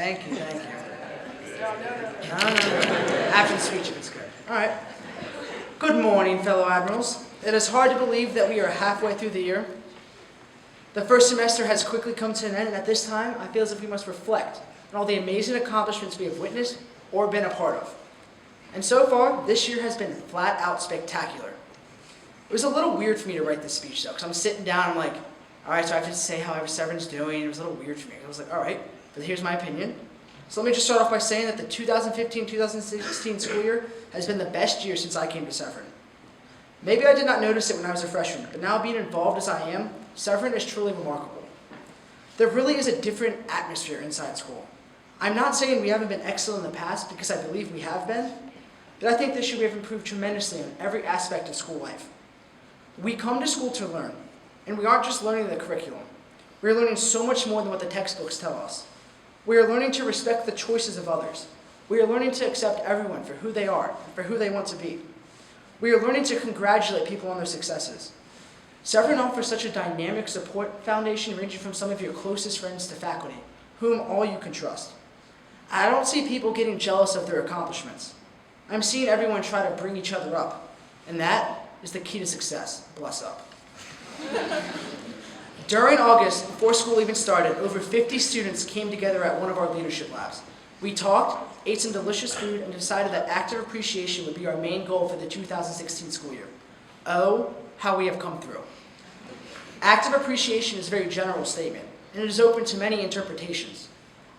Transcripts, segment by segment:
Thank you. No. After the speech, it's good. All right. Good morning, fellow admirals. It is hard to believe that we are halfway through the year. The first semester has quickly come to an end, and at this time, I feel as if we must reflect on all the amazing accomplishments we have witnessed or been a part of. And so far, this year has been flat out spectacular. It was a little weird for me to write this speech, though, because I'm sitting down, I'm like, all right, so I have to say how Severn's doing. It was a little weird for me. I was like, all right, but here's my opinion. So let me just start off by saying that the 2015-2016 school year has been the best year since I came to Severn. Maybe I did not notice it when I was a freshman, but now being involved as I am, Severn is truly remarkable. There really is a different atmosphere inside school. I'm not saying we haven't been excellent in the past, because I believe we have been, but I think this year we have improved tremendously in every aspect of school life. We come to school to learn, and we aren't just learning the curriculum. We are learning so much more than what the textbooks tell us. We are learning to respect the choices of others. We are learning to accept everyone for who they are and for who they want to be. We are learning to congratulate people on their successes. Severn offers such a dynamic support foundation ranging from some of your closest friends to faculty, whom all you can trust. I don't see people getting jealous of their accomplishments. I'm seeing everyone try to bring each other up, and that is the key to success. Bless up. During August, before school even started, over 50 students came together at one of our leadership labs. We talked, ate some delicious food, and decided that active appreciation would be our main goal for the 2016 school year. Oh, how we have come through. Active appreciation is a very general statement, and it is open to many interpretations.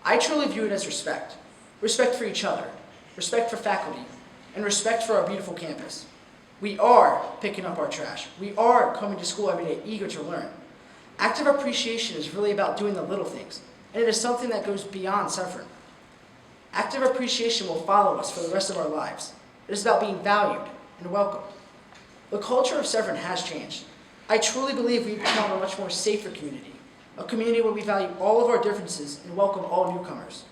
I truly view it as respect. Respect for each other, respect for faculty, and respect for our beautiful campus. We are picking up our trash. We are coming to school every day eager to learn. Active appreciation is really about doing the little things, and it is something that goes beyond Severn. Active appreciation will follow us for the rest of our lives. It is about being valued and welcomed. The culture of Severn has changed. I truly believe we've become a much more safer community, a community where we value all of our differences and welcome all newcomers.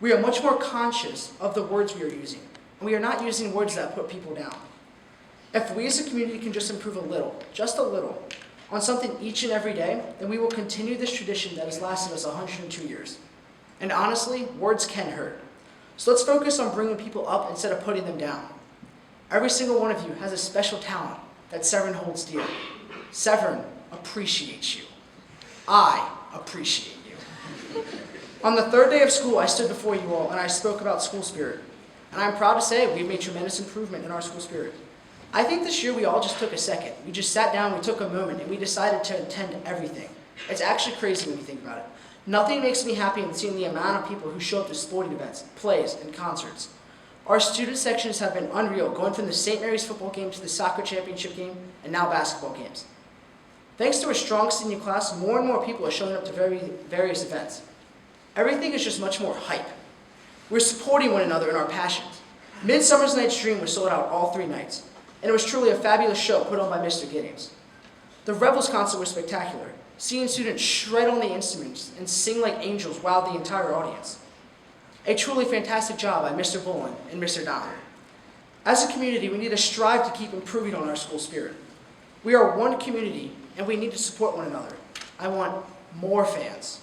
We are much more conscious of the words we are using, and we are not using words that put people down. If we as a community can just improve a little, just a little, on something each and every day, then we will continue this tradition that has lasted us 102 years. And honestly, words can hurt. So let's focus on bringing people up instead of putting them down. Every single one of you has a special talent that Severn holds dear. Severn appreciates you. I appreciate you. On the third day of school, I stood before you all and I spoke about school spirit. And I'm proud to say we've made tremendous improvement in our school spirit. I think this year we all just took a second. We just sat down, we took a moment, and we decided to attend everything. It's actually crazy when you think about it. Nothing makes me happy than seeing the amount of people who show up to sporting events, plays, and concerts. Our student sections have been unreal, going from the St. Mary's football game to the soccer championship game, and now basketball games. Thanks to a strong senior class, more and more people are showing up to various events. Everything is just much more hype. We're supporting one another in our passions. Midsummer's Night's Dream was sold out all 3 nights, and it was truly a fabulous show put on by Mr. Giddings. The Rebels concert was spectacular. Seeing students shred on the instruments and sing like angels wowed the entire audience. A truly fantastic job by Mr. Bullen and Mr. Donner. As a community, we need to strive to keep improving on our school spirit. We are one community, and we need to support one another. I want more fans,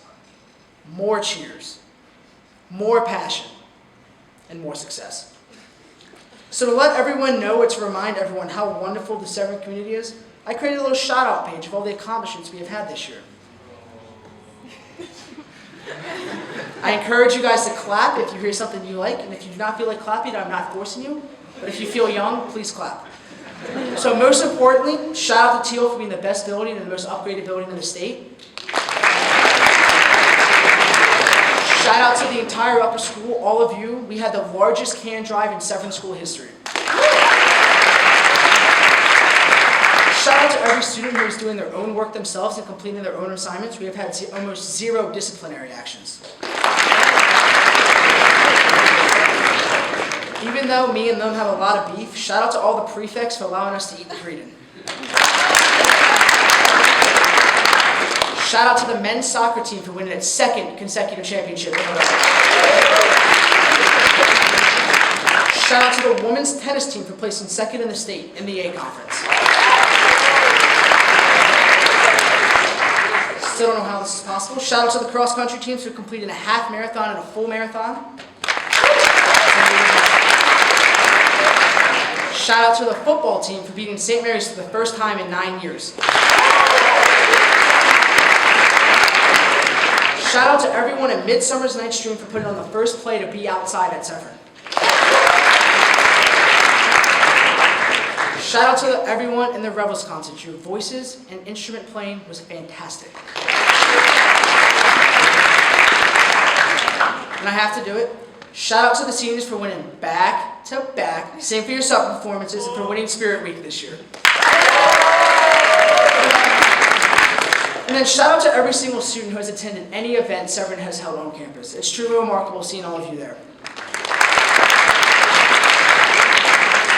more cheers, more passion, and more success. So to let everyone know and to remind everyone how wonderful the Severn community is, I created a little shout-out page of all the accomplishments we have had this year. I encourage you guys to clap if you hear something you like, and if you do not feel like clapping, I'm not forcing you, but if you feel young, please clap. So most importantly, shout out to Teal for being the best building and the most upgraded building in the state. Shout out to the entire upper school, all of you. We had the largest can drive in Severn school history. Shout out to every student who is doing their own work themselves and completing their own assignments. We have had almost 0 disciplinary actions. Even though me and them have a lot of beef, shout out to all the prefects for allowing us to eat in freedom. Shout out to the men's soccer team for winning its 2nd consecutive championship in a row. Shout out to the women's tennis team for placing 2nd in the state in the A conference. Still don't know how this is possible. Shout out to the cross-country teams for completing a half marathon and a full marathon. Shout out to the football team for beating St. Mary's for the first time in 9 years. Shout out to everyone at Midsummer's Night's Dream for putting on the first play to be outside at Severn. Shout out to everyone in the Rebels concert. Your voices and instrument playing was fantastic. And I have to do it. Shout out to the seniors for winning back-to-back Sing for Yourself performances and for winning Spirit Week this year. And then shout out to every single student who has attended any event Severn has held on campus. It's truly remarkable seeing all of you there.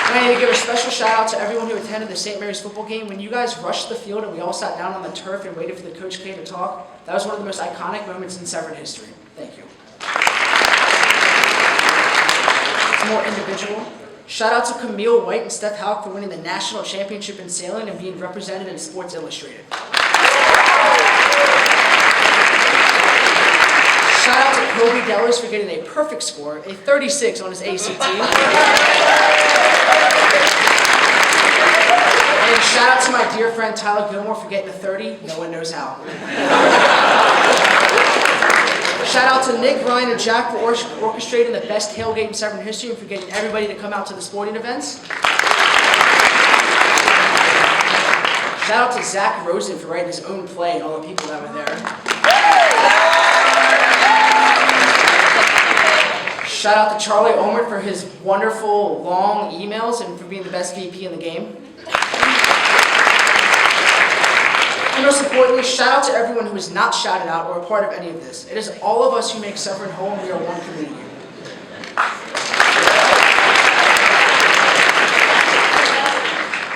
And I need to give a special shout out to everyone who attended the St. Mary's football game. When you guys rushed the field and we all sat down on the turf and waited for the Coach K to talk, that was one of the most iconic moments in Severn history. Thank you. More individual. Shout out to Camille White and Steph Houck for winning the national championship in sailing and being represented in Sports Illustrated. Shout out to Kobe Dellers for getting a perfect score, a 36 on his ACT. And shout out to my dear friend Tyler Gilmore for getting a 30. No one knows how. Shout out to Nick, Ryan, and Jack for orchestrating the best tailgate in Severn history and for getting everybody to come out to the sporting events. Shout out to Zach Rosen for writing his own play and all the people that were there. Shout out to Charlie Olmert for his wonderful long emails and for being the best VP in the game. And most importantly, shout out to everyone who is not shouted out or a part of any of this. It is all of us who make Severn whole, and we are one community.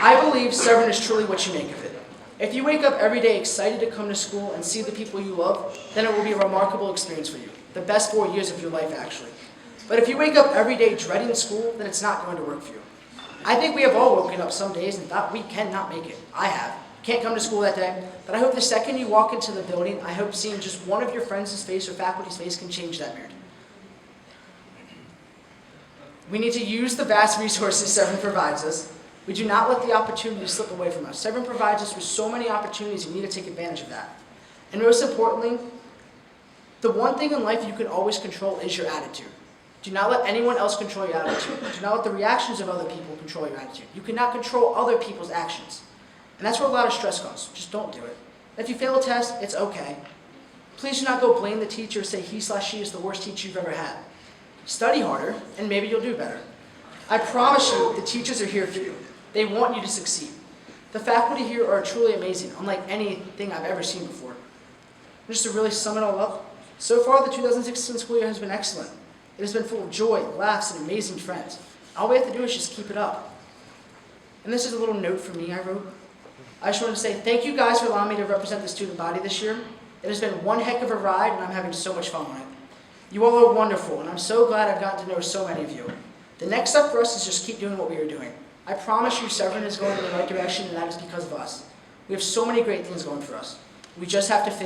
I believe Severn is truly what you make of it. If you wake up every day excited to come to school and see the people you love, then it will be a remarkable experience for you. The best 4 years of your life, actually. But if you wake up every day dreading school, then it's not going to work for you. I think we have all woken up some days and thought we cannot make it. I have. Can't come to school that day, but I hope the second you walk into the building, I hope seeing just one of your friends' face or faculty's face can change that mood. We need to use the vast resources Severn provides us. We do not let the opportunity slip away from us. Severn provides us with so many opportunities, and we need to take advantage of that. And most importantly, the one thing in life you can always control is your attitude. Do not let anyone else control your attitude. Do not let the reactions of other people control your attitude. You cannot control other people's actions. And that's where a lot of stress comes. Just don't do it. If you fail a test, it's okay. Please do not go blame the teacher or say he/she is the worst teacher you've ever had. Study harder, and maybe you'll do better. I promise you, the teachers are here for you. They want you to succeed. The faculty here are truly amazing, unlike anything I've ever seen before. And just to really sum it all up, so far the 2016 school year has been excellent. It has been full of joy, laughs, and amazing friends. All we have to do is just keep it up. And this is a little note from me I wrote. I just wanted to say thank you guys for allowing me to represent the student body this year. It has been one heck of a ride, and I'm having so much fun on it. You all are wonderful, and I'm so glad I've gotten to know so many of you. The next step for us is just keep doing what we are doing. I promise you Severn is going in the right direction, and that is because of us. We have so many great things going for us. We just have to finish.